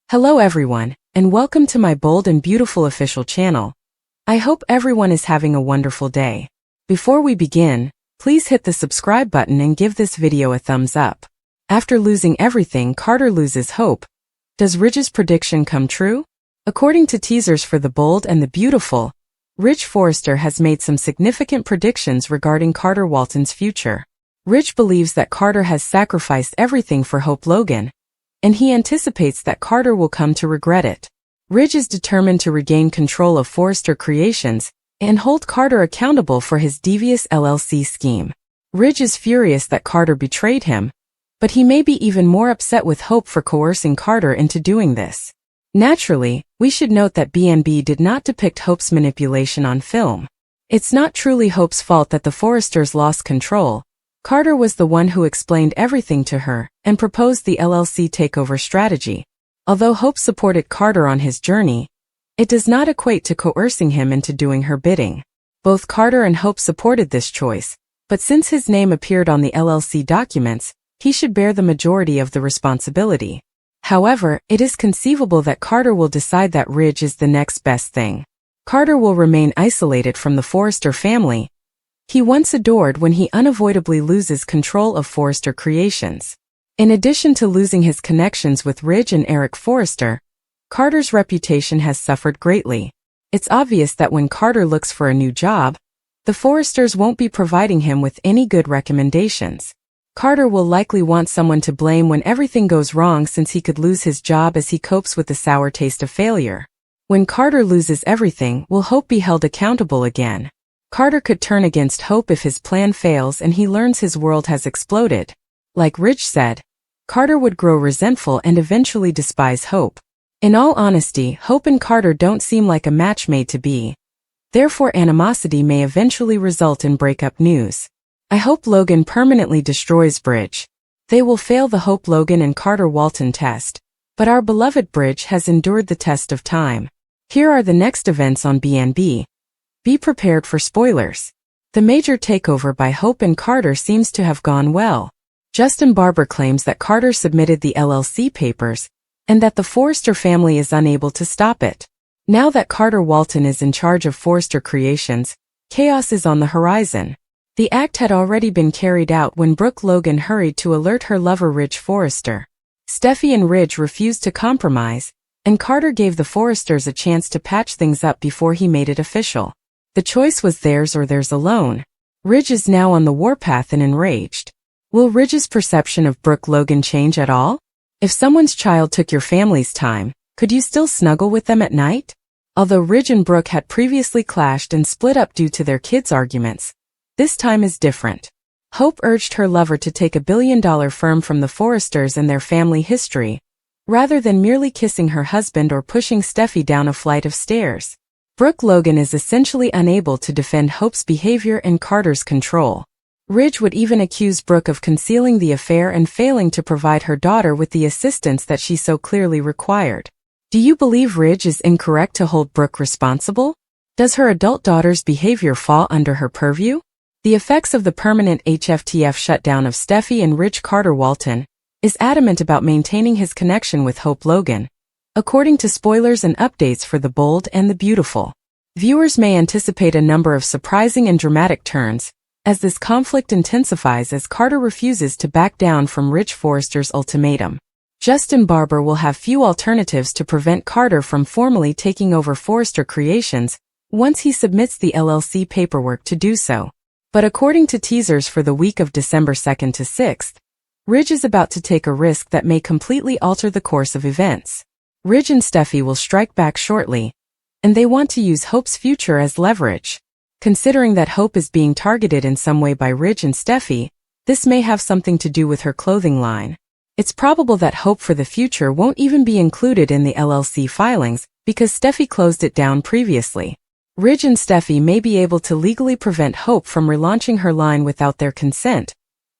Hello everyone, and welcome to my bold and beautiful official channel. I hope everyone is having a wonderful day. Before we begin, please hit the subscribe button and give this video a thumbs up. After losing everything, Carter loses hope. Does Ridge's prediction come true? According to teasers for The Bold and the Beautiful, Forrester has made some significant predictions regarding Carter Walton's future. Ridge believes that Carter has sacrificed everything for Hope Logan, and he anticipates that Carter will come to regret it. Ridge is determined to regain control of Forrester Creations and hold Carter accountable for his devious LLC scheme. Ridge is furious that Carter betrayed him, but he may be even more upset with Hope for coercing Carter into doing this. Naturally, we should note that BNB did not depict Hope's manipulation on film. It's not truly Hope's fault that the Forresters lost control. Carter was the one who explained everything to her and proposed the LLC takeover strategy. Although Hope supported Carter on his journey, it does not equate to coercing him into doing her bidding. Both Carter and Hope supported this choice, but since his name appeared on the LLC documents, he should bear the majority of the responsibility. However, it is conceivable that Carter will decide that Ridge is the next best thing. Carter will remain isolated from the Forrester family he once adored when he unavoidably loses control of Forrester Creations. In addition to losing his connections with Ridge and Eric Forrester, Carter's reputation has suffered greatly. It's obvious that when Carter looks for a new job, the Forresters won't be providing him with any good recommendations. Carter will likely want someone to blame when everything goes wrong, since he could lose his job as he copes with the sour taste of failure. When Carter loses everything, will Hope be held accountable again? Carter could turn against Hope if his plan fails and he learns his world has exploded. Like Ridge said, Carter would grow resentful and eventually despise Hope. In all honesty, Hope and Carter don't seem like a match made to be. Therefore, animosity may eventually result in breakup news. I hope Logan permanently destroys Bridge. They will fail the Hope Logan and Carter Walton test, but our beloved Bridge has endured the test of time. Here are the next events on BNB. Be prepared for spoilers. The major takeover by Hope and Carter seems to have gone well. Justin Barber claims that Carter submitted the LLC papers, and that the Forrester family is unable to stop it. Now that Carter Walton is in charge of Forrester Creations, chaos is on the horizon. The act had already been carried out when Brooke Logan hurried to alert her lover Ridge Forrester. Steffi and Ridge refused to compromise, and Carter gave the Forresters a chance to patch things up before he made it official. The choice was theirs or theirs alone. Ridge is now on the warpath and enraged. Will Ridge's perception of Brooke Logan change at all? If someone's child took your family's time, could you still snuggle with them at night? Although Ridge and Brooke had previously clashed and split up due to their kids' arguments, this time is different. Hope urged her lover to take $1 billion firm from the Forresters and their family history, rather than merely kissing her husband or pushing Steffi down a flight of stairs. Brooke Logan is essentially unable to defend Hope's behavior and Carter's control. Ridge would even accuse Brooke of concealing the affair and failing to provide her daughter with the assistance that she so clearly required. Do you believe Ridge is incorrect to hold Brooke responsible? Does her adult daughter's behavior fall under her purview? The effects of the permanent HFTF shutdown of Steffi and Ridge. Carter Walton is adamant about maintaining his connection with Hope Logan, according to spoilers and updates for The Bold and the Beautiful. Viewers may anticipate a number of surprising and dramatic turns as this conflict intensifies, as Carter refuses to back down from Ridge Forrester's ultimatum. Justin Barber will have few alternatives to prevent Carter from formally taking over Forrester Creations once he submits the LLC paperwork to do so. But according to teasers for the week of December 2nd to 6th, Ridge is about to take a risk that may completely alter the course of events. Ridge and Steffi will strike back shortly, and they want to use Hope's future as leverage. Considering that Hope is being targeted in some way by Ridge and Steffi, this may have something to do with her clothing line. It's probable that Hope for the future won't even be included in the LLC filings because Steffi closed it down previously. Ridge and Steffi may be able to legally prevent Hope from relaunching her line without their consent,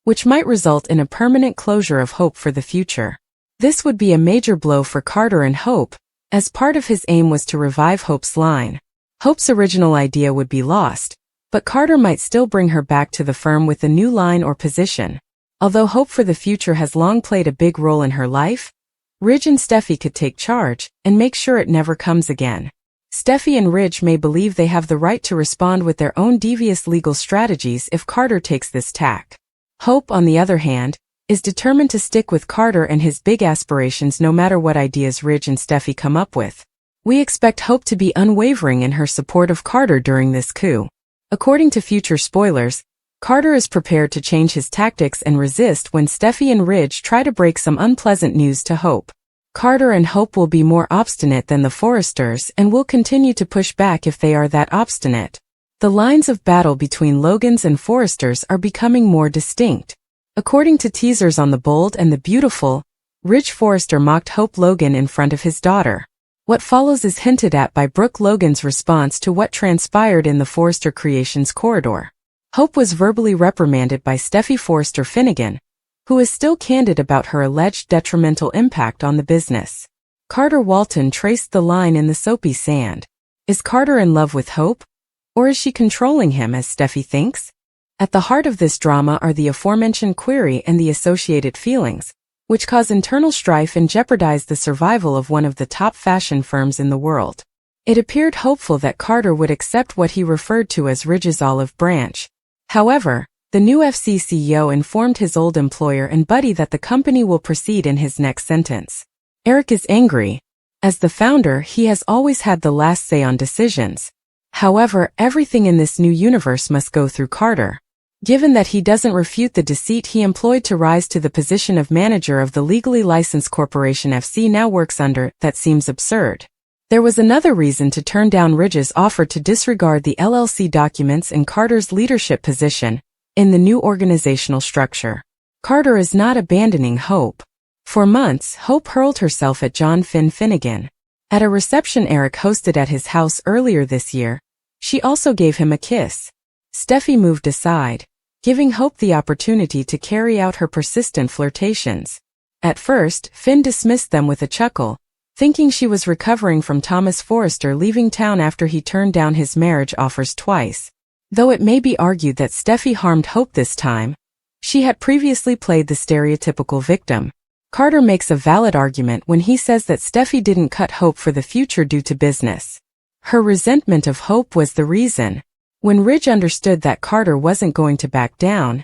which might result in a permanent closure of Hope for the future. This would be a major blow for Carter and Hope, as part of his aim was to revive Hope's line. Hope's original idea would be lost, but Carter might still bring her back to the firm with a new line or position. Although Hope for the future has long played a big role in her life, Ridge and Steffi could take charge and make sure it never comes again. Steffi and Ridge may believe they have the right to respond with their own devious legal strategies if Carter takes this tack. Hope, on the other hand, is determined to stick with Carter and his big aspirations no matter what ideas Ridge and Steffi come up with. We expect Hope to be unwavering in her support of Carter during this coup. According to future spoilers, Carter is prepared to change his tactics and resist when Steffi and Ridge try to break some unpleasant news to Hope. Carter and Hope will be more obstinate than the Forresters and will continue to push back if they are that obstinate. The lines of battle between Logans and Forresters are becoming more distinct. According to teasers on The Bold and the Beautiful, Ridge Forrester mocked Hope Logan in front of his daughter. What follows is hinted at by Brooke Logan's response to what transpired in the Forrester Creations corridor. Hope was verbally reprimanded by Steffi Forrester Finnegan, who is still candid about her alleged detrimental impact on the business. Carter Walton traced the line in the soapy sand. Is Carter in love with Hope? Or is she controlling him as Steffi thinks? At the heart of this drama are the aforementioned query and the associated feelings, which cause internal strife and jeopardize the survival of one of the top fashion firms in the world. It appeared hopeful that Carter would accept what he referred to as Ridge's olive branch. However, the new FC CEO informed his old employer and buddy that the company will proceed in his next sentence. Eric is angry. As the founder, he has always had the last say on decisions. However, everything in this new universe must go through Carter. Given that he doesn't refute the deceit he employed to rise to the position of manager of the legally licensed corporation FC now works under, that seems absurd. There was another reason to turn down Ridge's offer to disregard the LLC documents and Carter's leadership position in the new organizational structure. Carter is not abandoning Hope. For months, Hope hurled herself at John Finnegan. At a reception Eric hosted at his house earlier this year, she also gave him a kiss. Steffi moved aside, giving Hope the opportunity to carry out her persistent flirtations. At first, Finn dismissed them with a chuckle, thinking she was recovering from Thomas Forrester leaving town after he turned down his marriage offers twice. Though it may be argued that Steffi harmed Hope this time, she had previously played the stereotypical victim. Carter makes a valid argument when he says that Steffi didn't cut Hope for the future due to business. Her resentment of Hope was the reason. When Ridge understood that Carter wasn't going to back down,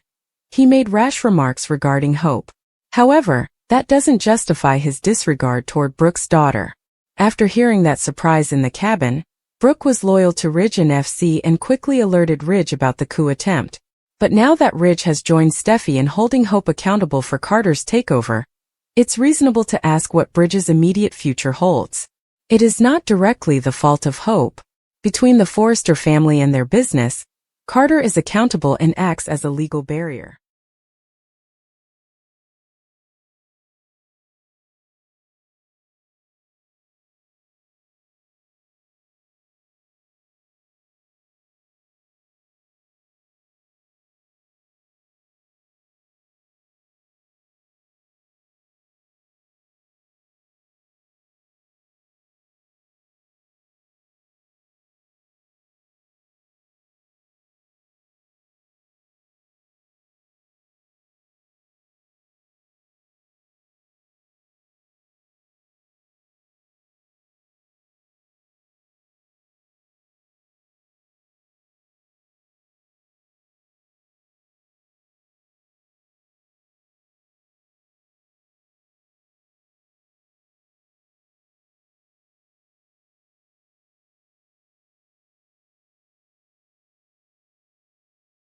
he made rash remarks regarding Hope. However, that doesn't justify his disregard toward Brooke's daughter. After hearing that surprise in the cabin, Brooke was loyal to Ridge and FC and quickly alerted Ridge about the coup attempt. But now that Ridge has joined Steffi in holding Hope accountable for Carter's takeover, it's reasonable to ask what Bridge's immediate future holds. It is not directly the fault of Hope. Between the Forrester family and their business, Carter is accountable and acts as a legal barrier.